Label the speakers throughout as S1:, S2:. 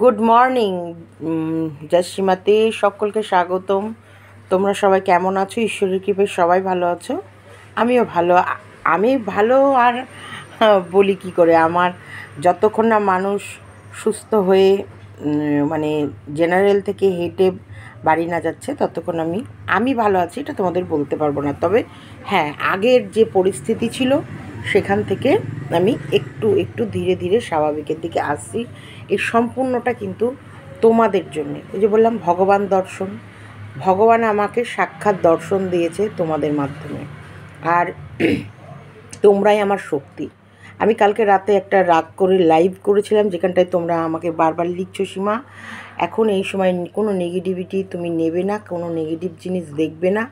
S1: Good morning জয়শ্রীমাতে সকলকে স্বাগতম। তোমরা সবাই কেমন আছো? ঈশ্বরের কৃপায় সবাই ভালো আছো, আমিও ভালো। আমি ভালো আর বলি কি করে, আমার যতক্ষণ না মানুষ সুস্থ হয়ে মানে জেনারেল থেকে হেঁটে বাড়ি না যাচ্ছে ততক্ষণ আমি ভালো আছি, এটা তোমাদের বলতে পারবো না। তবে হ্যাঁ, আগের যে পরিস্থিতি ছিল সেখান থেকে আমি একটু একটু ধীরে ধীরে স্বাভাবিকের দিকে আসছি। এই সম্পূর্ণটা কিন্তু তোমাদের জন্যে। ওই যে বললাম, ভগবান দর্শন, ভগবান আমাকে সাক্ষাৎ দর্শন দিয়েছে তোমাদের মাধ্যমে। আর তোমরাই আমার শক্তি। আমি কালকে রাতে একটা রাগ করে লাইভ করেছিলাম, যেখানটায় তোমরা আমাকে বারবার লিখছো, সীমা এখন এই সময় কোনো নেগেটিভিটি তুমি নেবে না, কোনো নেগেটিভ জিনিস দেখবে না,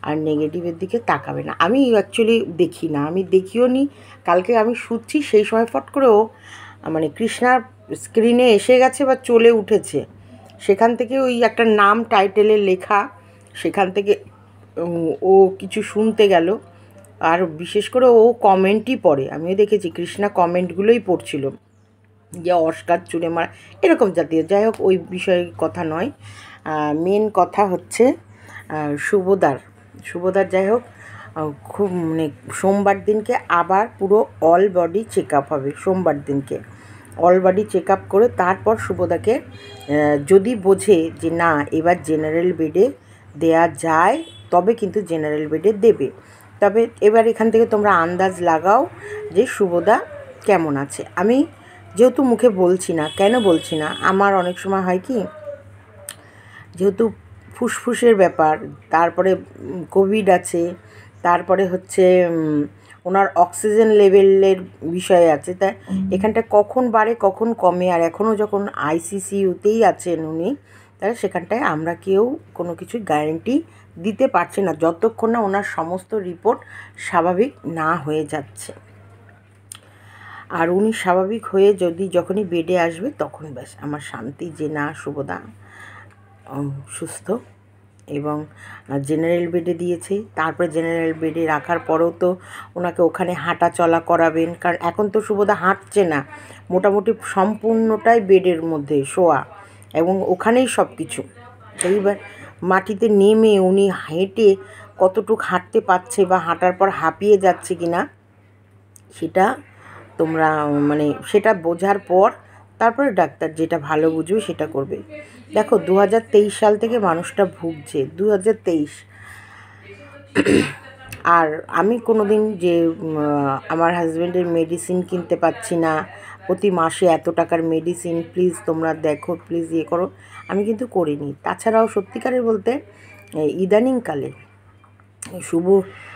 S1: আর নেগেটিভের দিকে তাকাবে না। আমি অ্যাকচুয়ালি দেখি না, আমি দেখিও নি। কালকে আমি শুচ্ছি, সেই সময় ফট করেও মানে কৃষ্ণার স্ক্রিনে এসে গেছে বা চলে উঠেছে, সেখান থেকে ওই একটা নাম টাইটেলে লেখা, সেখান থেকে ও কিছু শুনতে গেল। আর বিশেষ করে ও কমেন্টই পড়ে, আমিও দেখেছি কৃষ্ণা কমেন্টগুলোই পড়ছিল, যে অস্কার চুড়ে মারা এরকম জাতীয়। যাই হোক, ওই বিষয়ে কথা নয়, মেন কথা হচ্ছে শুভদার যাই হোক, খুব মানে সোমবার দিনকে আবার পুরো অল বডি চেক আপ হবে। সোমবার দিনকে অল বডি চেক আপ করে তারপর শুভদাকে যদি বোঝে যে না এবার জেনারেল বেডে দেয়া যায়, তবে কিন্তু জেনারেল বেডে দেবে। তবে এবার এখান থেকে তোমরা আন্দাজ লাগাও যে শুভদা কেমন আছে। আমি যেহেতু মুখে বলছি না, কেন বলছি না, আমার অনেক সময় হয় কি, যেহেতু ফুসফুসের ব্যাপার, তারপরে কোভিড আছে, তারপরে হচ্ছে ওনার অক্সিজেন লেভেলের বিষয় আছে, তাই এখানটা কখন বাড়ে কখন কমে। আর এখনও যখন আইসিসিউতেই আছেন উনি, তাহলে সেখানটায় আমরা কেউ কোনো কিছু গ্যারেন্টি দিতে পারছি না যতক্ষণ না ওনার সমস্ত রিপোর্ট স্বাভাবিক না হয়ে যাচ্ছে। আর উনি স্বাভাবিক হয়ে যখনই বেডে আসবে তখন ব্যাস আমার শান্তি, যে না শুভদা সুস্থ। এবং জেনারেল বেডে দিয়েছে, তারপরে জেনারেল বেডে রাখার পরেও তো ওনাকে ওখানে হাঁটা চলা করাবেন, কারণ এখন তো শুভদা হাঁটছে না, মোটামুটি সম্পূর্ণটাই বেডের মধ্যে শোয়া, এবং ওখানেই সব কিছু। এইবার মাটিতে নেমে উনি হেঁটে কতটুকু হাঁটতে পারছে বা হাঁটার পর হাঁপিয়ে যাচ্ছে কি না, সেটা তোমরা মানে সেটা বোঝার পর তারপরে ডাক্তার যেটা ভালো বুঝবে সেটা করবে। দেখো 2023 সাল থেকে মানুষটা ভুগছে, 2023। আর আমি কোনো দিন যে আমার হাজব্যান্ডের মেডিসিন কিনতে পাচ্ছি না, প্রতি মাসে এত টাকার মেডিসিন, প্লিজ তোমরা দেখো, প্লিজ ইয়ে করো, আমি কিন্তু করিনি। তাছাড়াও সত্যিকারের বলতে ইদানিংকালে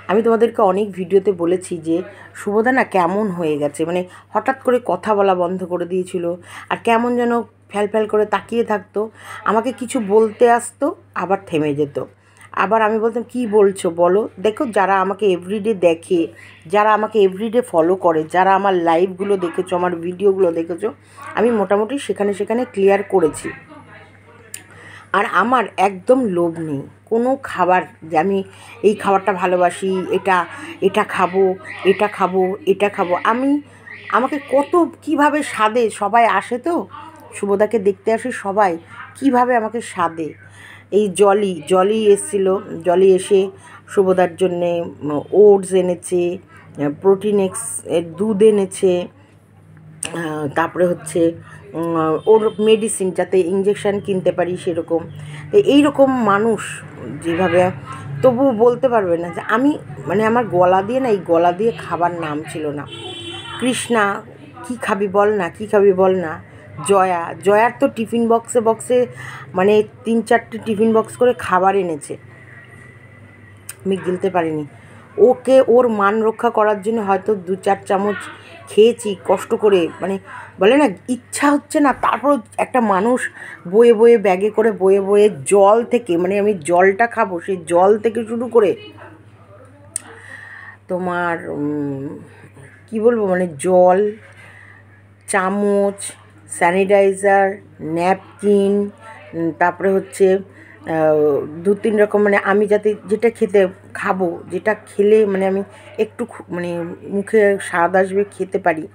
S1: আমি তোমাদেরকে অনেক ভিডিওতে বলেছি যে শুভদা না কেমন হয়ে গেছে, মানে হঠাৎ করে কথা বলা বন্ধ করে দিয়েছিল, আর কেমন যেন ফ্যাল করে তাকিয়ে থাকতো, আমাকে কিছু বলতে আসতো আবার থেমে যেত, আবার আমি বলতাম কী বলছো বলো। দেখো, যারা আমাকে এভরিডে দেখে, যারা আমাকে এভরিডে ফলো করে, যারা আমার লাইভগুলো দেখেছো, আমার ভিডিওগুলো দেখেছো, আমি মোটামুটি সেখানে ক্লিয়ার করেছি। আর আমার একদম লোভ নেই কোনো খাবার, যে আমি এই খাবারটা ভালোবাসি, এটা খাবো, এটা খাবো। আমাকে কত কীভাবে স্বাদে সবাই আসে, তো শুভদাকে দেখতে আসে সবাই, কিভাবে আমাকে স্বাদে। এই জলি এসেছিলো, জলি এসে শুভদার জন্যে ওটস এনেছে, প্রোটিনেক্স দুধ এনেছে, তারপরে হচ্ছে ওর মেডিসিন যাতে ইঞ্জেকশান কিনতে পারি সেরকম। তো এইরকম মানুষ যেভাবে তবু বলতে পারবে না যে আমি, মানে আমার গলা দিয়ে না, এই গলা দিয়ে খাবার নাম ছিল না। কৃষ্ণা কী খাবি বল না, কী খাবি বল না। জয়ার তো টিফিন বক্সে মানে 3-4টে টিফিন বক্স করে খাবার এনেছে, আমি গিলতে পারিনি। ওকে ওর মান রক্ষা করার জন্য হয়তো 2-4 চামচ খেয়েছি কষ্ট করে, মানে বলে না ইচ্ছা হচ্ছে না, তারপর একটা মানুষ বয়ে ব্যাগে করে বয়ে জল থেকে, মানে আমি জলটা খাবো, সেই জল থেকে শুরু করে তোমার কি বলবো, মানে জল, চামচ, স্যানিটাইজার, ন্যাপকিন, তারপরে হচ্ছে 2-3 রকম, মানে আমি যেটা খাবো, যেটা খেলে মানে আমি একটু মানে মুখে স্বাদ আসবে, খেতে পারি,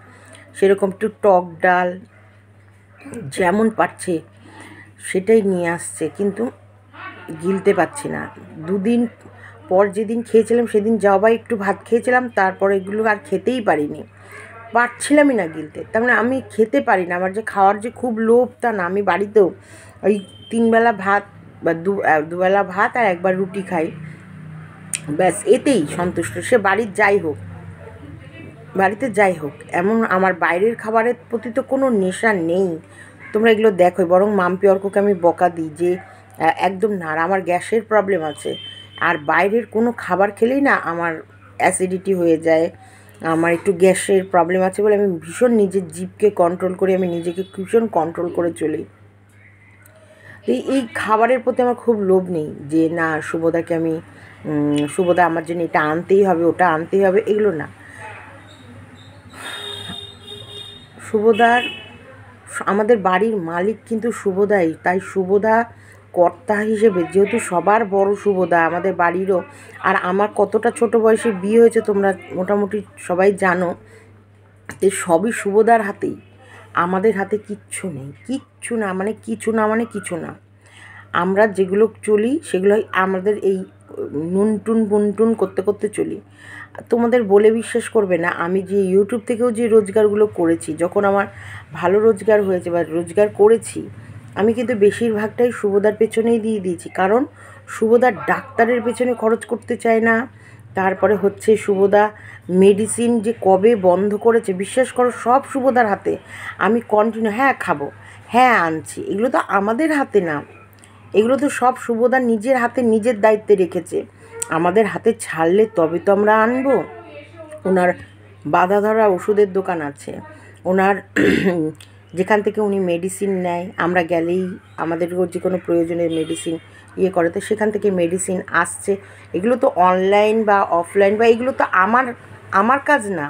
S1: সেরকম একটু টক ডাল, যেমন পারছে সেটাই নিয়ে আসছে, কিন্তু গিলতে পারছি না। দুদিন পর যেদিন খেয়েছিলাম সেদিন যাওয়া একটু ভাত খেয়েছিলাম, তারপরে এগুলো আর খেতেই পারিনি, পারছিলামই না গিলতে। তার মানে আমি খেতে পারি না, আমার যে খাওয়ার যে খুব লোভ তা না। আমি বাড়িতেও ওই 3 বেলা ভাত বা দুবেলা ভাত আর একবার রুটি খাই, ব্যাস এতেই সন্তুষ্ট। সে বাড়িতে যাই হোক, এমন আমার বাইরের খাবারের প্রতি তো কোনো নেশা নেই। তোমরা এগুলো দেখোই, বরং মাম্পি অর্ককে আমি বকা দিই যে একদম না, আর আমার গ্যাসের প্রবলেম আছে, আর বাইরের কোনো খাবার খেলেই না আমার অ্যাসিডিটি হয়ে যায়, আমার একটু গ্যাসের প্রবলেম আছে বলে আমি ভীষণ নিজের জিভকে কন্ট্রোল করি, আমি নিজেকে ভীষণ কন্ট্রোল করে চলি। এই খাবারের প্রতি আমার খুব লোভ নেই যে না শুভদাকে আমি শুভদা আমার জন্য এটা আনতেই হবে, ওটা আনতেই হবে, এগুলো না। শুভদার আমাদের বাড়ির মালিক কিন্তু শুভদাই, তাই শুভদা কর্তা হিসেবে, যেহেতু সবার বড় শুভদা আমাদের বাড়িরও, আর আমার কতটা ছোট বয়সে বিয়ে হয়েছে তোমরা মোটামুটি সবাই জানো, যে সবই শুভদার হাতেই, আমাদের হাতে কিচ্ছু নেই, কিচ্ছু না মানে কিছু না। আমরা যেগুলো চলি সেগুলো আমাদের এই নুনটুন বুনটুন করতে করতে চলি। তোমাদের বলে বিশ্বাস করবে না, আমি যে ইউটিউব থেকেও যে রোজগারগুলো করেছি, যখন আমার ভালো রোজগার হয়েছে বা রোজগার করেছি, আমি কিন্তু বেশিরভাগটাই শুভদার পেছনেই দিয়ে দিয়েছি। কারণ শুভদার ডাক্তারের পেছনে খরচ করতে চায় না। তারপরে হচ্ছে শুভদা মেডিসিন যে কবে বন্ধ করেছে, বিশ্বাস করো সব শুভদার হাতে। আমি কন্টিনিউ হ্যাঁ খাবো, হ্যাঁ আনছি, এগুলো তো আমাদের হাতে না, এগুলো তো সব শুভদা নিজের হাতে নিজের দায়িত্বে রেখেছে। আমাদের হাতে ছাড়লে তবে তো আমরা আনবো। ওনার বাধা ধরা ওষুধের দোকান আছে, ওনার যেখান থেকে উনি মেডিসিন নেয়, আমরা গেলেই আমাদেরও যে কোনো প্রয়োজনের মেডিসিন করে, তো সেখান থেকে মেডিসিন আসছে। এগুলো তো অনলাইন বা অফলাইন বা এগুলো তো আমার কাজ না।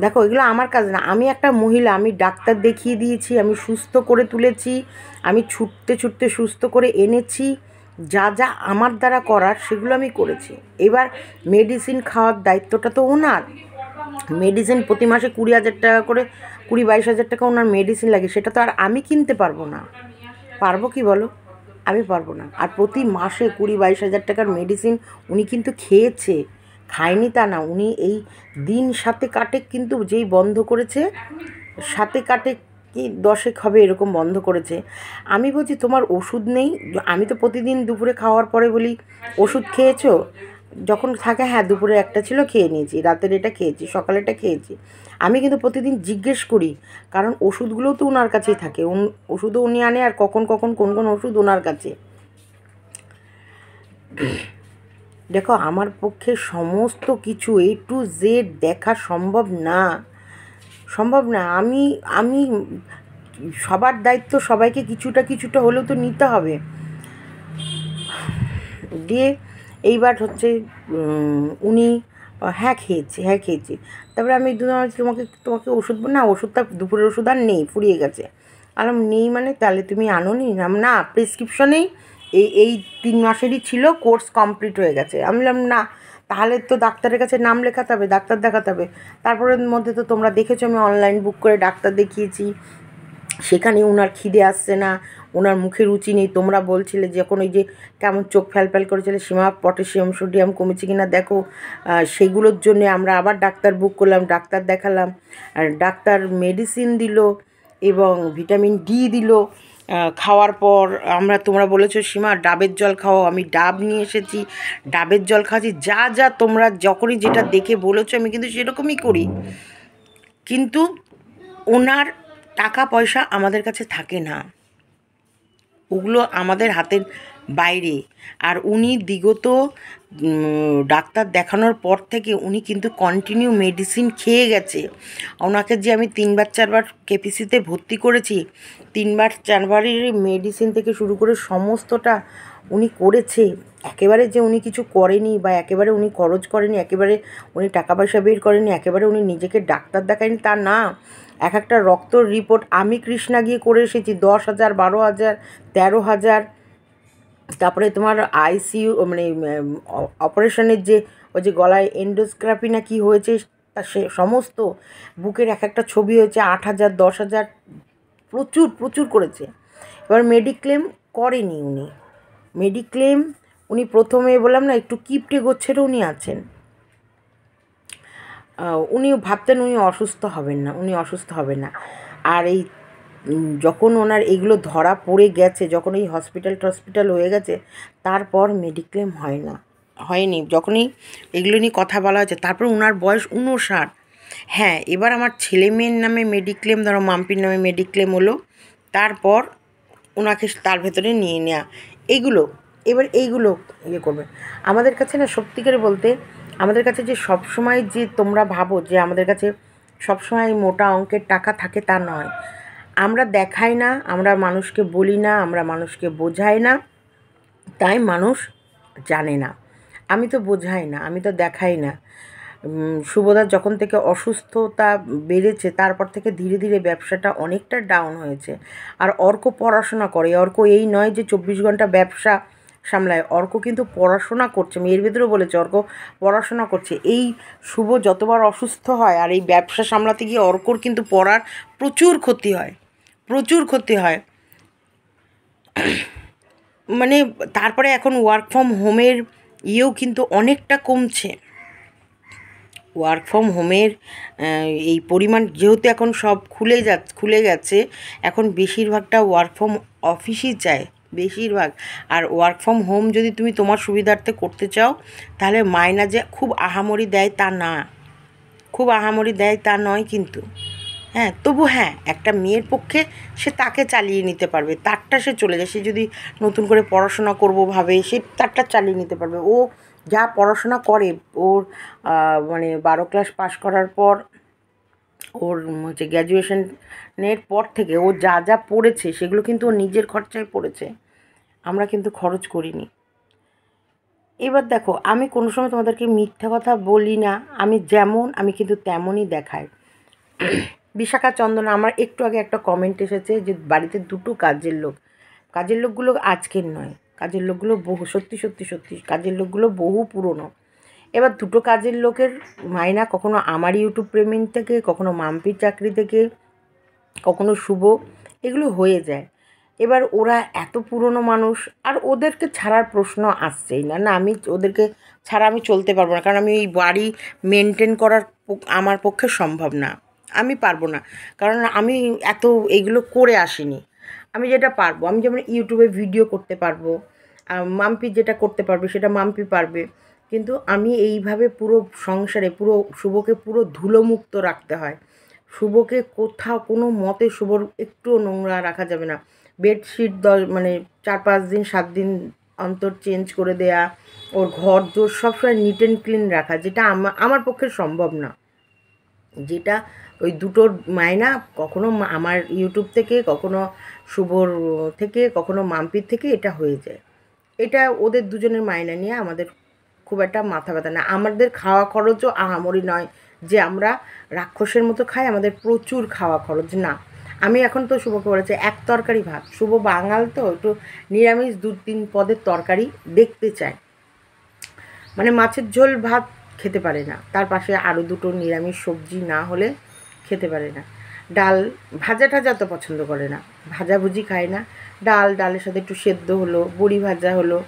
S1: দেখো এগুলো আমার কাজ না, আমি একটা মহিলা, আমি ডাক্তার দেখিয়ে দিয়েছি, আমি সুস্থ করে তুলেছি, আমি ছুটতে ছুটতে সুস্থ করে এনেছি, যা যা আমার দ্বারা করার সেগুলো আমি করেছি। এবার মেডিসিন খাওয়ার দায়িত্বটা তো ওনার। মেডিসিন প্রতি মাসে 20,000 টাকা করে, 20-22 হাজার টাকা ওনার মেডিসিন লাগে, সেটা তো আর আমি কিনতে পারবো না। পারবো কি বলো? আমি পারবো না। আর প্রতি মাসে 20-22 হাজার টাকার মেডিসিন উনি কিন্তু খেয়েছে, খায়নি তা না। উনি এই দিন সাতে কাটে কিন্তু যেই বন্ধ করেছে, সাতে কাটে কি 10 হবে এরকম বন্ধ করেছে। আমি বলছি তোমার ওষুধ নেই? আমি তো প্রতিদিন দুপুরে খাওয়ার পরে বলি ওষুধ খেয়েছো? যখন থাকে হ্যাঁ দুপুরে একটা ছিল খেয়ে নিয়েছি, রাতের এটা খেয়েছি, সকালে এটা খেয়েছি। আমি কিন্তু প্রতিদিন জিজ্ঞেস করি, কারণ ওষুধগুলোও তো ওনার কাছেই থাকে, ওষুধও উনি আনে, আর কখন কখন কোন কোন ওষুধ ওনার কাছে। দেখো আমার পক্ষে সমস্ত কিছু A to Z দেখা সম্ভব না। আমি আমি সবার দায়িত্ব সবাইকে কিছুটা কিছুটা হলেও তো নিতে হবে। দিয়ে এইবার হচ্ছে উনি হ্যাঁ খেয়েছি। তারপরে আমি তোমাকে ওষুধ না, ওষুধটা দুপুরের ওষুধ আর নেই, ফুরিয়ে গেছে। আলাম নেই মানে তাহলে তুমি আনোনি? না প্রেসক্রিপশনেই এই 3 মাসেরই ছিল, কোর্স কমপ্লিট হয়ে গেছে। আমি বললাম না, তাহলে তো ডাক্তারের কাছে নাম লেখাতে হবে, ডাক্তার দেখাতে হবে। তারপরের মধ্যে তো তোমরা দেখেছো আমি অনলাইন বুক করে ডাক্তার দেখিয়েছি, সেখানে ওনার খিদে আসছে না, ওনার মুখে রুচি নেই। তোমরা বলছিলে যখন ওই যে কেমন চোখ ফ্যালফ্যাল করেছিলে, সীমা পটাশিয়াম সোডিয়াম কমেছে কিনা দেখো, সেগুলোর জন্য আমরা আবার ডাক্তার বুক করলাম, ডাক্তার দেখালাম, আর ডাক্তার মেডিসিন দিল এবং ভিটামিন ডি দিল। খাওয়ার পর তোমরা বলেছো সীমা ডাবের জল খাও, আমি ডাব নিয়ে এসেছি, ডাবের জল খাচ্ছি, যা যা তোমরা যখনই যেটা দেখে বলেছো আমি কিন্তু সেরকমই করি। কিন্তু ওনার টাকা পয়সা আমাদের কাছে থাকে না, ওগুলো আমাদের হাতের বাইরে। আর উনি বিগত ডাক্তার দেখানোর পর থেকে উনি কিন্তু কন্টিনিউ মেডিসিন খেয়ে গেছে। ওনাকে যে আমি 3-4বার কেপিসিতে ভর্তি করেছি, 3-4বারের মেডিসিন থেকে শুরু করে সমস্তটা উনি করেছে। একেবারে যে উনি কিছু করেনি বা একেবারে উনি খরচ করেনি, একেবারে উনি টাকা পয়সা বের করেনি, একেবারে উনি নিজেকে ডাক্তার দেখায়নি তা না। একটা রক্তর রিপোর্ট আমি কৃষ্ণা গিয়ে করে এসেছি 10,000, 12,000, 13,000। তারপরে তোমার আইসিইউ মানে অপারেশনের যে ওই যে গলায় এন্ডোস্ক্রাপি না কি হয়েছে, তা সে সমস্ত বুকের একটা ছবি হয়েছে 8,000, 10,000, প্রচুর প্রচুর করেছে। এবার মেডিক্লেম করেনি উনি প্রথমে বললাম না একটু কিপটে গোছেরও উনি আছেন। উনি ভাবতেন উনি অসুস্থ হবেন না। আর এই যখন ওনার এগুলো ধরা পড়ে গেছে, যখন এই হসপিটাল হয়ে গেছে, তারপর মেডিক্লেম হয়নি। যখনই এগুলো নিয়ে কথা বলা হয়েছে, তারপর ওনার বয়স 59। হ্যাঁ, এবার আমার ছেলে মেয়ের নামে মেডিক্লেম, ধরো মাম্পির নামে মেডিক্লেম হলো, তারপর ওনাকে তার ভেতরে নিয়ে নেওয়া এইগুলো ইয়ে করবে। আমাদের কাছে না, সত্যিকারে বলতে, আমাদের কাছে যে সবসময় যে তোমরা ভাবো যে আমাদের কাছে সবসময় মোটা অঙ্কের টাকা থাকে, তা নয়। আমরা দেখাই না, আমরা মানুষকে বলি না, আমরা মানুষকে বোঝাই না, তাই মানুষ জানে না। আমি তো বোঝাই না, আমি তো দেখাই না। শুভদার যখন থেকে অসুস্থতা বেড়েছে, তারপর থেকে ধীরে ধীরে ব্যবসাটা অনেকটা ডাউন হয়েছে। আর অর্ক পড়াশোনা করে, অর্ক এই নয় যে 24 ঘন্টা ব্যবসা সামলায়, অর্ক কিন্তু পড়াশোনা করছে। মেয়ের ভিতরেও বলেছে অর্ক পড়াশোনা করছে। এই শুভ যতবার অসুস্থ হয় আর এই ব্যবসা সামলাতে গিয়ে অর্কর কিন্তু পড়ার প্রচুর ক্ষতি হয়। মানে তারপরে এখন ওয়ার্ক ফ্রম হোমের ইয়েও কিন্তু অনেকটা কমছে। ওয়ার্ক ফ্রম হোমের এই পরিমাণ যেহেতু এখন সব খুলে গেছে, এখন বেশিরভাগটা ওয়ার্ক ফ্রম অফিসই চায় বেশিরভাগ। আর ওয়ার্ক ফ্রম হোম যদি তুমি তোমার সুবিধার্থে করতে চাও, তাহলে মাইনা যে খুব আহামরি দেয় তা নয় কিন্তু। হ্যাঁ, তবু হ্যাঁ, একটা মেয়ের পক্ষে সে তাকে চালিয়ে নিতে পারবে, তারটা সে চলে যায়। সে যদি নতুন করে পড়াশোনা করবো ভাবে, সে তারটা চালিয়ে নিতে পারবে। ও যা পড়াশোনা করে, ওর মানে 12 ক্লাস পাশ করার পর, ওর হচ্ছে গ্র্যাজুয়েশনের পর থেকে ও যা পড়েছে, সেগুলো কিন্তু ও নিজের খরচায় পড়েছে, আমরা কিন্তু খরচ করিনি। এবার দেখো, আমি কোনো সময় তোমাদেরকে মিথ্যা কথা বলি না। আমি কিন্তু তেমনই দেখাই। বিশাখা চন্দনা, আমার একটু আগে একটা কমেন্ট এসেছে যে বাড়িতে 2টো কাজের লোকগুলো আজকের নয়, কাজের লোকগুলো সত্যি কাজের লোকগুলো বহু পুরনো। এবার 2টো কাজের লোকের মাইনা কখনো আমার ইউটিউব পেমেন্ট থেকে, কখনো মাম্পির চাকরি থেকে, কখনো শুভ, এগুলো হয়ে যায়। এবার ওরা এত পুরনো মানুষ, আর ওদেরকে ছাড়ার প্রশ্ন আসছেই না। আমি ওদেরকে ছাড়া আমি চলতে পারবো না, কারণ আমি এই বাড়ি মেনটেন করার আমার পক্ষে সম্ভব না, আমি পারবো না। কারণ আমি এইগুলো করে আসিনি। আমি যেটা পারবো, আমি যেমন ইউটিউবে ভিডিও করতে পারবো, মাম্পি যেটা করতে পারবে সেটা মাম্পি পারবে, কিন্তু আমি এইভাবে পুরো সংসারে শুভকে পুরো ধুলোমুক্ত রাখতে হয়। শুভকে কোথাও কোনো মতে শুভর একটুও নোংরা রাখা যাবে না। বেডশিট 4-5 দিন 7 দিন অন্তর চেঞ্জ করে দেয়া, ওর ঘর দোর সবসময় নিট অ্যান্ড ক্লিন রাখা, যেটা আমার পক্ষে সম্ভব না। যেটা ওই 2টোর মাইনা কখনো আমার ইউটিউব থেকে, কখনো শুভর থেকে, কখনো মাম্পির থেকে এটা হয়ে যায়। এটা ওদের দুজনের মাইনা নিয়ে আমাদের খুব একটা মাথা ব্যথা না। আমাদের খাওয়া খরচও আহামরি নয় যে আমরা রাক্ষসের মতো খাই, আমাদের প্রচুর খাওয়া খরচ না। আমি এখন তো শুভকে বলেছি 1 তরকারি ভাত, শুভ বাঙাল তো একটু নিরামিষ 2-3 পদের তরকারি দেখতে চায়। মানে মাছের ঝোল ভাত খেতে পারে না, তার পাশে আরও 2টো নিরামিষ সবজি না হলে খেতে পারে না। ডাল ভাজা টাজা তো পছন্দ করে না, ভাজাভুজি খায় না। ডালের সাথে একটু সেদ্ধ হলো, বড়ি ভাজা হলো,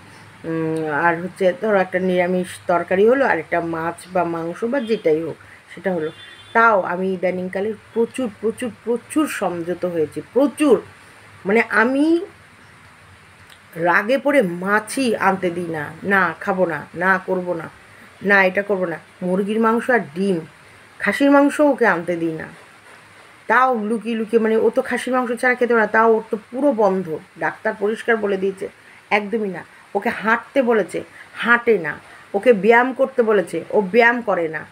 S1: আর হচ্ছে ধরো একটা নিরামিষ তরকারি হলো, আর একটা মাছ বা মাংস বা যেটাই হোক সেটা হলো। তাও আমি ইদানিংকালে প্রচুর সংযত হয়েছি, প্রচুর। মানে আমি রাগে পড়ে মাছই আনতে দিই না, না খাবো না, না করবো না, না এটা করবো না। মুরগির মাংস আর ডিম, খাসির মাংসও ওকে আনতে দিই না। তাও লুকিয়ে মানে ও তো খাসির মাংস ছাড়া খেতে পারে না, তাও ওর তো পুরো বন্ধ। ডাক্তার পরিষ্কার বলে দিয়েছে একদমই না। ওকে হাঁটতে বলেছে, হাঁটে না। ওকে ব্যায়াম করতে বলেছে, ও ব্যায়াম করে না।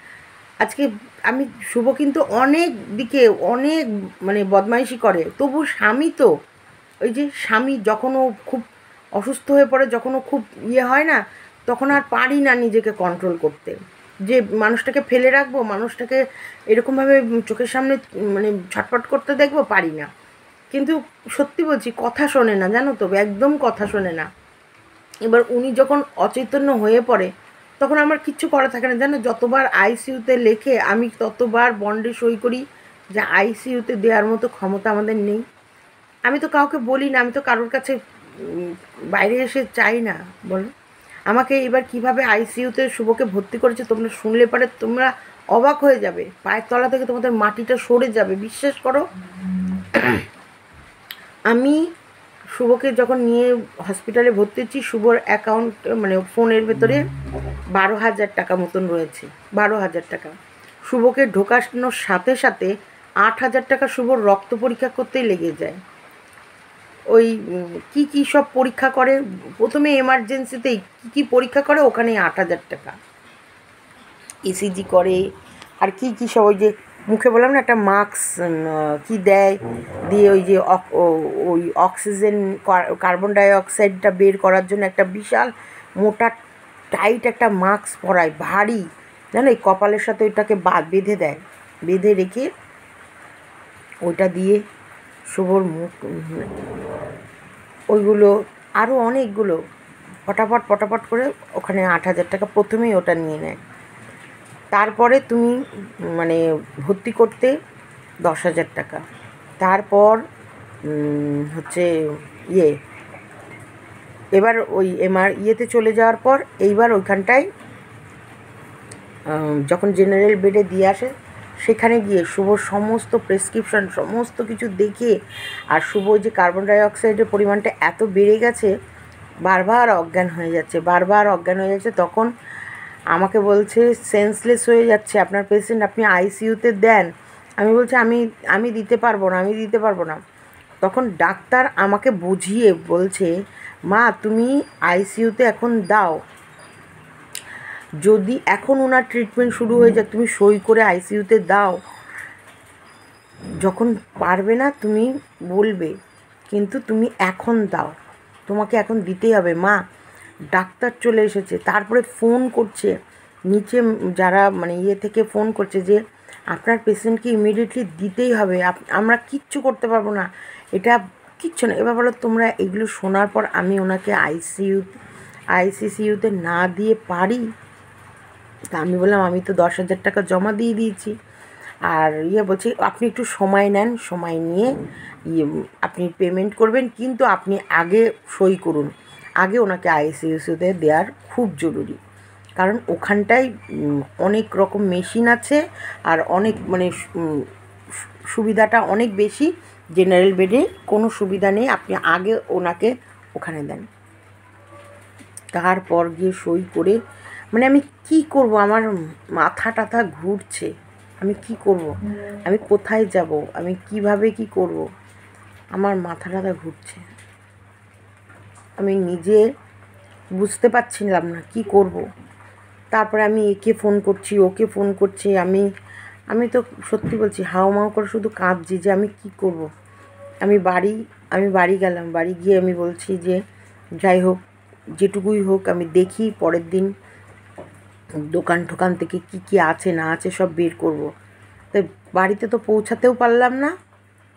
S1: আজকে আমি শুভ কিন্তু অনেক দিকে অনেক মানে বদমাইশি করে, তবু স্বামী তো, ওই যে স্বামী যখন ও খুব অসুস্থ হয়ে পড়ে, যখন ও খুব হয় না, তখন আর পারি না নিজেকে কন্ট্রোল করতে, যে মানুষটাকে ফেলে রাখবো, মানুষটাকে এরকমভাবে চোখের সামনে মানে ছটফট করতে দেখবো, পারি না। কিন্তু সত্যি বলছি, কথা শোনে না, জানো তো, একদম কথা শোনে না। এবার উনি যখন অচৈতন্য হয়ে পড়ে, তখন আমার কিচ্ছু করা থাকে না, জানো। যতবার আইসিইউতে লেখে, আমি ততবার বন্ডে সই করি যে আইসিইউতে দেওয়ার মতো ক্ষমতা আমাদের নেই। আমি তো কাউকে বলি না, আমি তো কারোর কাছে বাইরে এসে চাই না, বলো। আমাকে এবার কিভাবে আইসিইউতে শুভকে ভর্তি করেছে তোমরা শুনলে পারে তোমরা অবাক হয়ে যাবে, পায়ের তলা থেকে তোমাদের মাটিটা সরে যাবে, বিশ্বাস করো। আমি শুভকে যখন নিয়ে হসপিটালে ভর্তি হচ্ছি, শুভর অ্যাকাউন্ট মানে ফোনের ভেতরে 12,000 টাকা মতন রয়েছে, 12,000 টাকা। শুভকে ঢোকানোর সাথে সাথে 8,000 টাকা শুভর রক্ত পরীক্ষা করতেই লেগে যায়। ওই কি সব পরীক্ষা করে, প্রথমে এমার্জেন্সিতেই কি পরীক্ষা করে, ওখানে 8,000 টাকা। ইসিজি করে, আর কি সব ওই যে মুখে বললাম না একটা মাস্ক কি দেয়, দিয়ে ওই যে ওই অক্সিজেন কার্বন ডাইঅক্সাইডটা বের করার জন্য একটা বিশাল মোটা টাইট একটা মাস্ক পরায়, ভারী, জানো, এই কপালের সাথে ওইটাকে বেঁধে দেয়, বেঁধে রেখে ওইটা দিয়ে শুভর মুখ, ওইগুলো আরও অনেকগুলো পটাপট করে ওখানে 8,000 টাকা প্রথমেই ওটা নিয়ে নেয়। তারপরে তুমি মানে ভর্তি করতে 10,000 টাকা, তারপর হচ্ছে এবার ওই ইয়েতে চলে যাওয়ার পর এইবার ওইখানটায় যখন জেনারেল বেডে দিয়ে আসে, সেখানে গিয়ে শুভ সমস্ত প্রেসক্রিপশন সমস্ত কিছু দেখে, আর শুভ যে কার্বন ডাইঅক্সাইডের পরিমাণটা এত বেড়ে গেছে, বারবার অজ্ঞান হয়ে যাচ্ছে, তখন আমাকে বলছে সেন্সলেস হয়ে যাচ্ছে আপনার পেশেন্ট, আপনি আইসিইউতে দেন। আমি বলছি আমি দিতে পারবো না। তখন ডাক্তার আমাকে বুঝিয়ে বলছে, মা তুমি আইসিইউতে এখন দাও, যদি এখন ওনার ট্রিটমেন্ট শুরু হয়ে যায় তুমি সই করে আইসিইউতে দাও, যখন পারবে না তুমি বলবে, কিন্তু তুমি এখন দাও, তোমাকে এখন দিতেই হবে মা। ডাক্তার চলে এসেছে, তারপরে ফোন করছে নিচে যারা মানে থেকে ফোন করছে যে আপনার পেশেন্টকে ইমিডিয়েটলি দিতেই হবে, আমরা কিচ্ছু করতে পারবো না, এটা কিচ্ছু না। এবার বলো তোমরা এগুলো শোনার পর আমি ওনাকে আইসিসিইউতে না দিয়ে পারি? তা আমি বললাম আমি তো 10,000 টাকা জমা দিয়ে দিয়েছি, আর বলছি আপনি একটু সময় নেন, সময় নিয়ে আপনি পেমেন্ট করবেন, কিন্তু আপনি আগে সই করুন, আগে ওনাকে আইসিইউতে দেওয়ার খুব জরুরি, কারণ ওখানটায় অনেক রকম মেশিন আছে, আর অনেক মানে সুবিধাটা অনেক বেশি, জেনারেল বেডে কোনো সুবিধা নেই, আপনি আগে ওনাকে ওখানে দেন। তারপর গিয়ে সই করে মানে আমি কি করব, আমার মাথা টাথা ঘুরছে, আমি কি করব, আমি কোথায় যাব, আমি কিভাবে কি করব, আমার মাথা টাথা ঘুরছে, আমি নিজে বুঝতে পারছিলাম না কি করব। তারপরে আমি একে ফোন করছি, ওকে ফোন করছি, আমি তো সত্যি বলছি হাওমাও করে শুধু কাঁদছি যে আমি কি করব। আমি বাড়ি গেলাম, বাড়ি গিয়ে আমি বলছি যে যাই হোক, যেটুকুই হোক আমি দেখি, পরের দিন দোকান থেকে কি আছে না আছে সব বের করব। তাই বাড়িতে তো পৌঁছাতেও পারলাম না,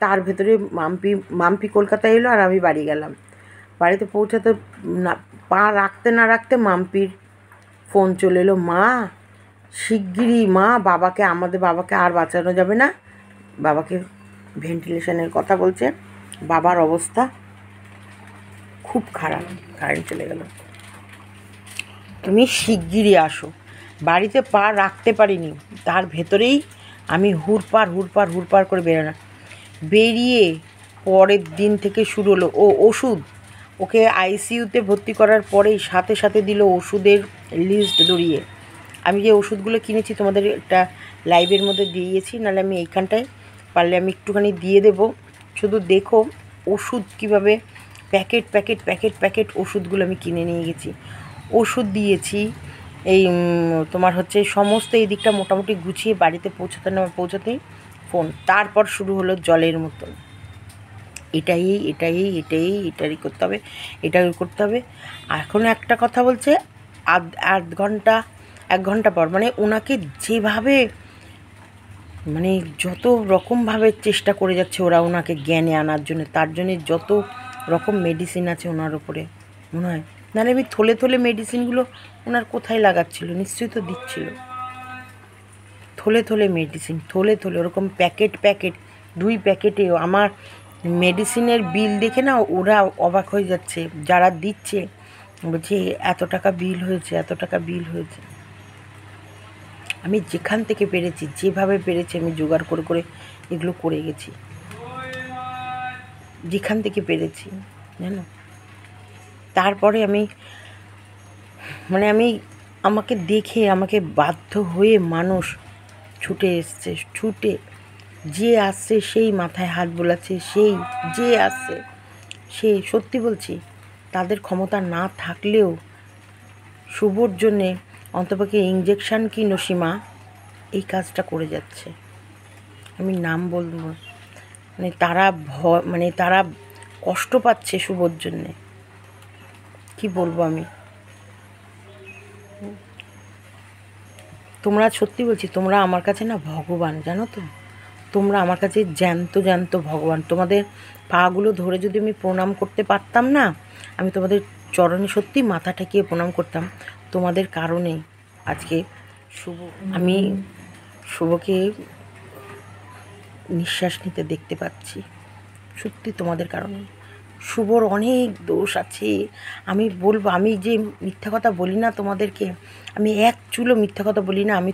S1: তার ভেতরে মাম্পি কলকাতায় এলো, আর আমি বাড়ি গেলাম। বাড়িতে পৌঁছাতে না পা রাখতে না রাখতে মাম্পির ফোন চলে এলো, মা শিগগিরই মা, আমাদের বাবাকে আর বাঁচানো যাবে না, বাবাকে ভেন্টিলেশনের কথা বলছে, বাবার অবস্থা খুব খারাপ, কারেন্ট চলে গেল, তুমি শিগগিরই আসো। বাড়িতে পা রাখতে পারিনি, তার ভেতরেই আমি হুড়পাড় করে বেরিয়ে পরের দিন থেকে শুরু হলো ওষুধ। ওকে আইসিইউতে ভর্তি করার পরেই সাথে দিল ওষুধের লিস্ট ধরিয়ে। আমি যে ওষুধগুলো কিনেছি তোমাদের একটা লাইভের মধ্যে দিয়েছি, নাহলে আমি এইখানটায় পারলে আমি একটুখানি দিয়ে দেব, শুধু দেখো ওষুধ কীভাবে প্যাকেট ওষুধগুলো আমি কিনে নিয়ে গেছি। ওষুধ দিয়েছি, এই তোমার হচ্ছে সমস্ত এই দিকটা মোটামুটি গুছিয়ে বাড়িতে পৌঁছাতেই ফোন, তারপর শুরু হলো জলের মতন এটাই করতে হবে, করতে হবে। এখন একটা কথা বলছে এক ঘন্টা পর, মানে ওনাকে যেভাবে মানে যত রকমভাবে চেষ্টা করে যাচ্ছে ওরা ওনাকে জ্ঞানে আনার জন্য, তার জন্যে যত রকম মেডিসিন আছে ওনার ওপরে মনে হয়, নাহলে আমি থলে মেডিসিনগুলো ওনার কোথায় লাগাচ্ছিল, নিশ্চয়ই তো দিচ্ছিল থলে মেডিসিন, ওরকম প্যাকেট 2 প্যাকেটেও আমার মেডিসিনের বিল দেখে না ওরা অবাক হয়ে যাচ্ছে, যারা দিচ্ছে বলছে এত টাকা বিল হয়েছে, এত টাকা বিল হয়েছে। আমি যেখান থেকে পেরেছি, যেভাবে পেরেছি আমি জোগাড় করে করে এগুলো করে গেছি, যেখান থেকে পেরেছি, জানো। তারপরে আমি আমাকে দেখে, আমাকে বাধ্য হয়ে মানুষ ছুটে এসছে, ছুটে যে আসছে সেই মাথায় হাত বোলাচ্ছে, সেই যে আসছে সে, সত্যি বলছি, তাদের ক্ষমতা না থাকলেও শুভর জন্যে অন্তপক্ষে ইঞ্জেকশান কি নসীমা এই কাজটা করে যাচ্ছে। আমি নাম বলবো, তারা কষ্ট পাচ্ছে শুভর জন্যে, কি বলবো আমি। তোমরা, সত্যি বলছি, তোমরা আমার কাছে না ভগবান, জানো তো। তোমরা আমার কাছে জ্যান্ত জ্যান্ত ভগবান। তোমাদের পাগুলো ধরে যদি আমি প্রণাম করতে পারতাম না, আমি তোমাদের চরণে সত্যি মাথা ঠেকিয়ে প্রণাম করতাম। তোমাদের কারণে আজকে আমি শুভকে নিঃশ্বাস নিতে দেখতে পাচ্ছি, সত্যি তোমাদের কারণে। শুভর অনেক দোষ আছে, আমি বলবো। আমি যে মিথ্যা কথা বলি না তোমাদেরকে, আমি এক চুলো মিথ্যা কথা বলি না। আমি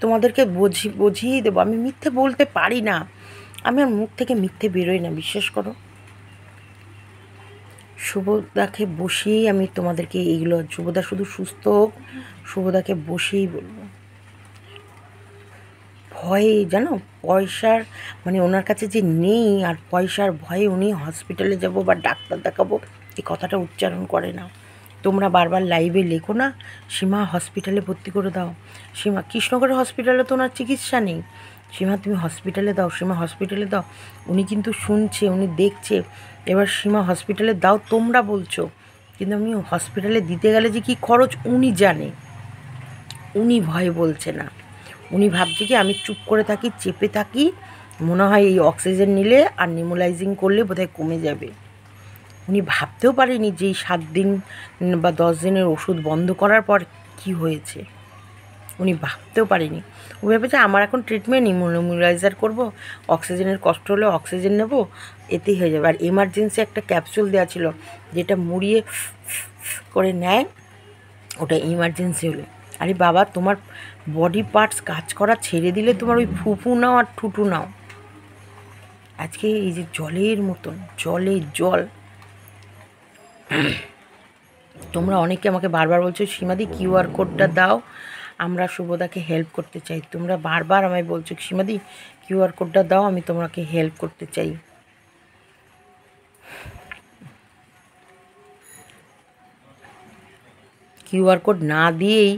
S1: তোমাদেরকে বুঝিয়ে দেবো। আমি মিথ্যে বলতে পারি না, আমার মুখ থেকে মিথ্যে বেরোয় না, বিশ্বাস করো। শুভদাকে বসিয়েই আমি তোমাদেরকে এইগুলো, শুভদা শুধু সুস্থ হোক, শুভদাকে বসিয়েই বলবো। ভয়ে, জানো, পয়সার ওনার কাছে যে নেই, আর পয়সার ভয়ে উনি হসপিটালে যাব বা ডাক্তার দেখাবো এই কথাটা উচ্চারণ করে না। তোমরা বারবার লাইভে লেখো না, সীমা হসপিটালে ভর্তি করে দাও, সীমা কৃষ্ণগড়ের হসপিটালে তো ওনার চিকিৎসা নেই, সীমা তুমি হসপিটালে দাও, সীমা হসপিটালে দাও। উনি কিন্তু শুনছে, উনি দেখছে। এবার সীমা হসপিটালে দাও তোমরা বলছো, কিন্তু আমি হসপিটালে দিতে গেলে যে কী খরচ উনি জানে, উনি ভয়ে বলছে না। উনি ভাবছে কি আমি চুপ করে থাকি, চেপে থাকি, মনে হয় এই অক্সিজেন নিলে আর নিমোলাইজিং করলে বোধহয় কমে যাবে। উনি ভাবতেও পারেনি যে এই 7 দিন বা 10 দিনের ওষুধ বন্ধ করার পর কি হয়েছে, উনি ভাবতেও পারেনি। ও ভেবেছে আমার এখন ট্রিটমেন্ট, নিমোলাইজার করব, অক্সিজেনের কষ্ট হলে অক্সিজেন নেব, এতেই হয়ে যাবে। আর এমার্জেন্সি একটা ক্যাপসুল দেওয়া ছিল যেটা মুড়িয়ে করে নেয়, ওটা ইমার্জেন্সি হলে। আরে বাবা, তোমার বডি পার্টস কাজ করা ছেড়ে দিলে তোমার ওই ফুফু নাও আর ঠুটু নাও। আজকে এই যে জলের মতন, জল, তোমরা অনেকে আমাকে বারবার বলছো সীমাদি কিউআর কোডটা দাও, আমরা শুভদাকে হেল্প করতে চাই। তোমরা বারবার আমায় বলছো সীমাদি কিউআর কোডটা দাও, আমি তোমাকে হেল্প করতে চাই। কিউআর কোড না দিয়েই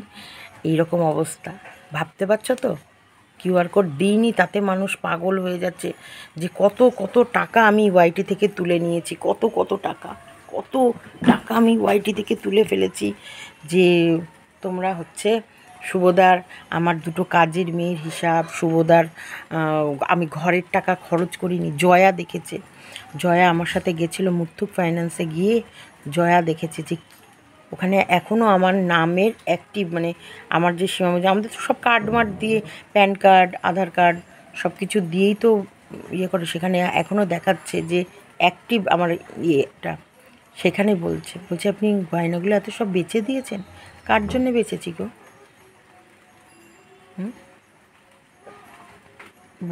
S1: এইরকম অবস্থা, ভাবতে পারছো তো। কিউআর কোড দিইনি, তাতে মানুষ পাগল হয়ে যাচ্ছে যে কত কত টাকা আমি ওয়াইটি থেকে তুলে নিয়েছি, কত টাকা আমি ওয়াইটি থেকে তুলে ফেলেছি। যে তোমরা হচ্ছে শুভদার, আমার 2টো কাজের মেয়ের হিসাব, শুভদার আমি ঘরের টাকা খরচ করিনি। জয়া দেখেছে, জয়া আমার সাথে গেছিলো মুথুট ফাইন্যান্সে, গিয়ে জয়া দেখেছে যে ওখানে এখনও আমার নামের অ্যাক্টিভ, আমার যে সীমা, আমাদের তো সব কার্ড মার্ড দিয়ে, প্যান কার্ড, আধার কার্ড সব কিছু দিয়েই তো ইয়ে করে, সেখানে এখনও দেখাচ্ছে যে অ্যাক্টিভ আমার ইয়েটা। সেখানে বলছে আপনি গয়নাগুলো এত সব বেচে দিয়েছেন, কার জন্যে বেচেছি গো?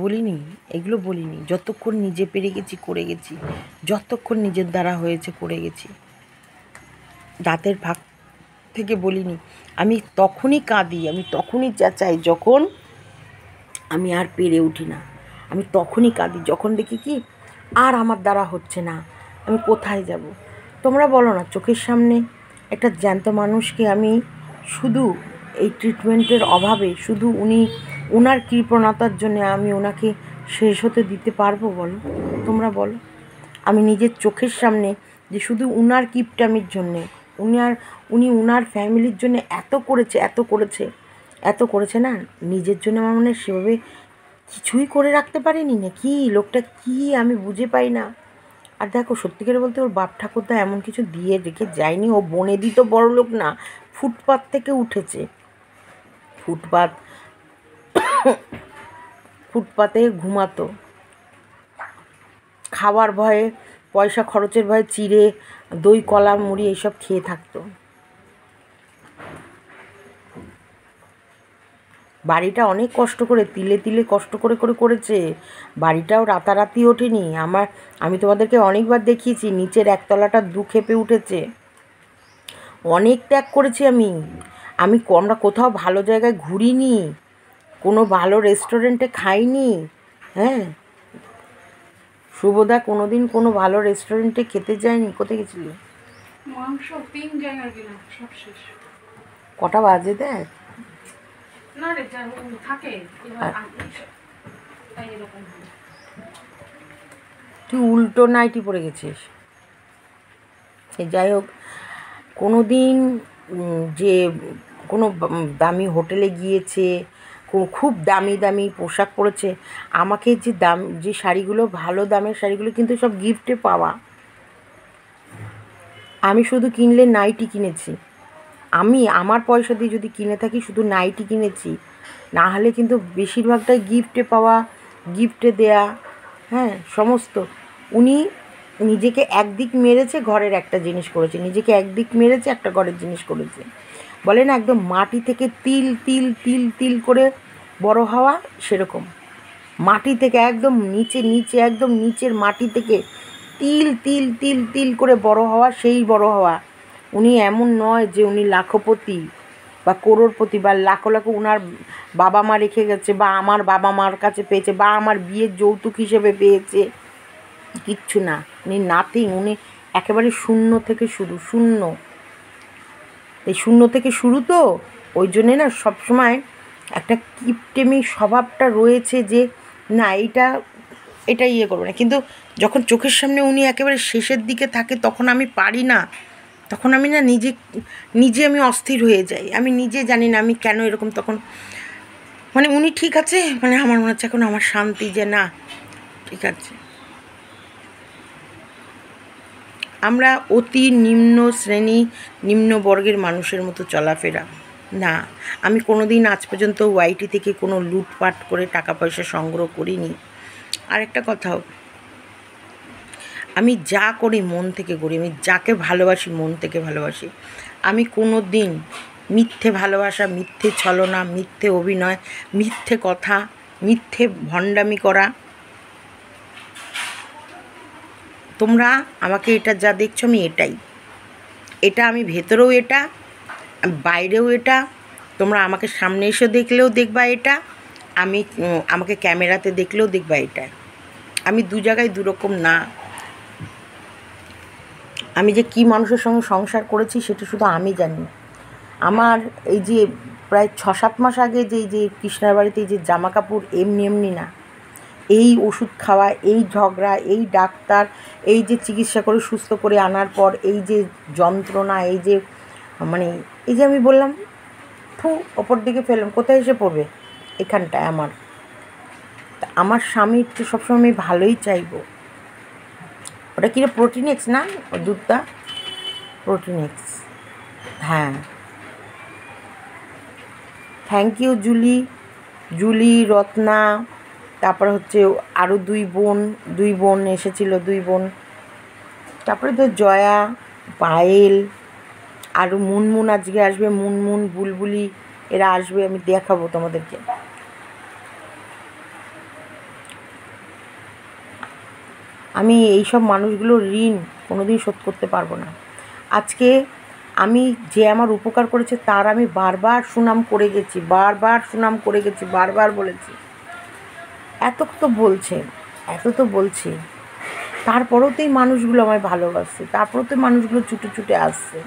S1: বলিনি, এগুলো বলিনি। যতক্ষণ নিজে পেরে গেছি করে গেছি, যতক্ষণ নিজের দ্বারা হয়েছে করে গেছি, দাঁতের ভাগ থেকে বলিনি। আমি তখনই কাঁদি, আমি তখনই চেঁচাই যখন আমি আর পেরে উঠি না। আমি তখনই কাঁদি যখন দেখি কি আর আমার দ্বারা হচ্ছে না, আমি কোথায় যাব। তোমরা বলো না, চোখের সামনে একটা জ্যান্ত মানুষকে আমি শুধু এই ট্রিটমেন্টের অভাবে, শুধু ওনার কৃপণতার জন্য আমি ওনাকে শেষ হতে দিতে পারবো বলো? তোমরা বলো। আমি নিজের চোখের সামনে যে শুধু উনার কিপটামির জন্যে, উনি উনার ফ্যামিলির জন্য এত করেছে না, নিজের জন্য আমার মনে হয় সেভাবে কিছুই করে রাখতে পারেনি না কি লোকটা, কি আমি বুঝে পাই না। আর দেখো, সত্যিকারে বলতে ওর বাপ ঠাকুরদা এমন কিছু দিয়ে রেখে যায়নি। ও বনেদি তো বড় লোক না, ফুটপাত থেকে উঠেছে, ফুটপাতে ঘুমাতো, খাওয়ার ভয়ে, পয়সা খরচের ভয়ে চিড়ে, দই, কলা, মুড়ি এইসব খেয়ে থাকতো। বাড়িটা অনেক কষ্ট করে, তিলে তিলে কষ্ট করে করে করেছে। বাড়িটাও রাতারাতি ওঠেনি। আমি তোমাদেরকে অনেকবার দেখিয়েছি, নিচের একতলাটা খেপে উঠেছে। অনেক ত্যাগ করেছি আমরা কোথাও ভালো জায়গায় ঘুরিনি, কোনো ভালো রেস্টুরেন্টে খাইনি। হ্যাঁ, শুভদা কোনোদিন কোনো ভালো রেস্টুরেন্টে খেতে যায়নি। কোথায় গেছিলি?
S2: মাংস 3 জায়গায় গেলাম, সব শেষ।
S1: কটা বাজে দেখ
S2: না রে, থাকে
S1: তুই উল্টো নাইটি পরে গেছিস। যাই হোক, কোনো দিন যে কোনো দামি হোটেলে গিয়েছে, খুব দামি দামি পোশাক পরেছে, আমাকে যে শাড়িগুলো, ভালো দামের শাড়িগুলো কিন্তু সব গিফটে পাওয়া। আমি শুধু কিনলে নাইটি কিনেছি। আমার পয়সা দিয়ে যদি কিনে থাকি শুধু নাইটি কিনেছি, না হলে কিন্তু বেশিরভাগটাই গিফটে পাওয়া, গিফটে দেয়া। হ্যাঁ, সমস্ত। উনি নিজেকে একদিক মেরেছে, ঘরের একটা জিনিস করেছে, নিজেকে একদিক মেরেছে, একটা ঘরের জিনিস করেছে। বলে না, একদম মাটি থেকে তিল তিল তিল তিল করে বড় হওয়া, সেরকম। মাটি থেকে একদম নিচে একদম নিচের মাটি থেকে তিল তিল তিল তিল করে বড় হওয়া, সেই বড় হওয়া। উনি এমন নয় যে উনি লাখপতি বা করোড়পতি বা লাখো লাখো উনার বাবা মা রেখে গেছে, বা আমার বাবা মার কাছে পেয়েছে, বা আমার বিয়ের যৌতুক হিসেবে পেয়েছে। কিচ্ছু না, উনি নাথিং। উনি একেবারে শূন্য থেকে শুরু, শূন্য। এই শূন্য থেকে শুরু তো, ওই জন্যে না সবসময় একটা কিপটেমি স্বভাবটা রয়েছে যে না, এটা ইয়ে করবে না। কিন্তু যখন চোখের সামনে উনি একেবারে শেষের দিকে থাকে, তখন আমি পারি না। তখন আমি না নিজে আমি অস্থির হয়ে যাই। আমি নিজে জানি না আমি কেন এরকম। তখন মানে উনি ঠিক আছে, মানে আমার মনে হচ্ছে এখন আমার শান্তি, যে না ঠিক আছে। আমরা অতি নিম্ন শ্রেণী, নিম্ন বর্গের মানুষের মতো চলাফেরা না। আমি কোনো দিন আজ পর্যন্ত ওয়াইটি থেকে কোনো লুটপাট করে টাকা পয়সা সংগ্রহ করিনি। আরেকটা কথাও, আমি যা করি মন থেকে করি। আমি যাকে ভালোবাসি মন থেকে ভালোবাসি। আমি কোনো দিন মিথ্যে ভালোবাসা, মিথ্যে ছলনা, মিথ্যে অভিনয়, মিথ্যে কথা, মিথ্যে ভণ্ডামি করা, তোমরা আমাকে এটা যা দেখছো, আমি এটা আমি ভেতরেও এটা, বাইরেও এটা। তোমরা আমাকে সামনে এসে দেখলেও দেখবা এটা, আমাকে ক্যামেরাতে দেখলেও দেখবা এটা। আমি দু জায়গায় দুরকম না। আমি যে কী মানুষের সঙ্গে সংসার করেছি সেটা শুধু আমি জানি। আমার এই যে প্রায় 6-7 মাস আগে যে কৃষ্ণার বাড়িতে যে জামা কাপড় এমনি না, এই ওষুধ খাওয়া, এই ঝগড়া, এই ডাক্তার, এই যে চিকিৎসা করে সুস্থ করে আনার পর এই যে যন্ত্রণা, এই যে মানে এই যে আমি বললাম ওপর দিকে ফেললাম, কোথায় এসে পড়বে? এখানটায় আমার স্বামীর তো সবসময় আমি ভালোই চাইবো। ওটা কি রে, প্রোটিনেক্স না ও দুধটা? প্রোটিনেক্স, হ্যাঁ। থ্যাংক ইউ জুলি, রত্না, তারপরে হচ্ছে আরও দুই বোন এসেছিল, 2 বোন। তারপরে তো জয়া, পায়েল, আরও মুনমুন আজকে আসবে, মুনমুন, বুলবুলি, এরা আসবে, আমি দেখাবো তোমাদেরকে। আমি এইসব মানুষগুলোর ঋণ কোনোদিন শোধ করতে পারবো না। আজকে আমি যে আমার উপকার করেছে তার আমি বারবার সুনাম করে গেছি, বারবার বলেছি। এত তো বলছে, তারপরেও তো এই মানুষগুলো আমায় ভালোবাসছে, তারপরেও তো মানুষগুলো ছুটে আসছে।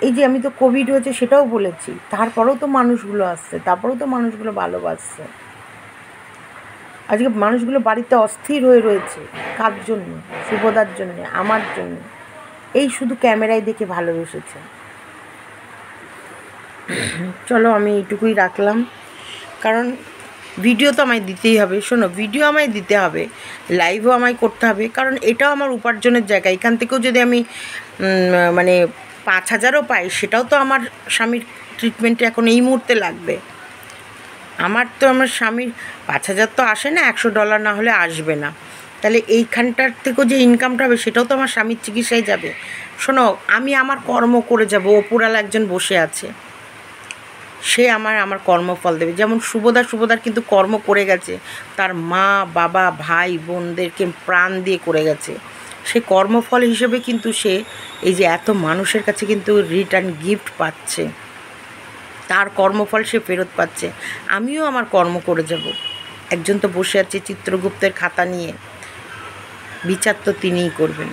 S1: এই যে আমি তো কোভিড হয়েছে সেটাও বলেছি, তারপরেও তো মানুষগুলো আসছে, তারপরেও তো মানুষগুলো ভালোবাসছে। আজকে মানুষগুলো বাড়িতে অস্থির হয়ে রয়েছে, কার জন্য? শুভদার জন্যে, আমার জন্য। এই শুধু ক্যামেরায় দেখে ভালোবেসেছে। চলো আমি এইটুকুই রাখলাম, কারণ ভিডিও তো আমায় দিতেই হবে। শোনো, ভিডিও আমায় দিতে হবে, লাইভও আমায় করতে হবে, কারণ এটাও আমার উপার্জনের জায়গা। এখান থেকেও যদি আমি মানে 5,000ও পাই, সেটাও তো আমার স্বামীর ট্রিটমেন্টে এখন এই মুহূর্তে লাগবে। আমার তো আমার স্বামীর 5,000 তো আসে না, $100 না হলে আসবে না। তাহলে এইখানটার থেকেও যে ইনকামটা হবে সেটাও তো আমার স্বামীর চিকিৎসায় যাবে। শোনো, আমি আমার কর্ম করে যাব, ওপরওয়ালা একজন বসে আছে, সে আমার কর্মফল দেবে। যেমন শুভদার কিন্তু কর্ম করে গেছে, তার মা বাবা ভাই বোনদেরকে প্রাণ দিয়ে করে গেছে। সে কর্মফল হিসেবে কিন্তু সে এই যে এত মানুষের কাছে কিন্তু রিটার্ন গিফট পাচ্ছে, তার কর্মফল সে ফেরত পাচ্ছে। আমিও আমার কর্ম করে যাব। একজন তো বসে আছে চিত্রগুপ্তের খাতা নিয়ে, বিচার তো তিনিই করবেন।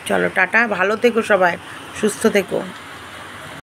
S1: চলো টাটা, ভালো থেকো সবাই, সুস্থ থেকো।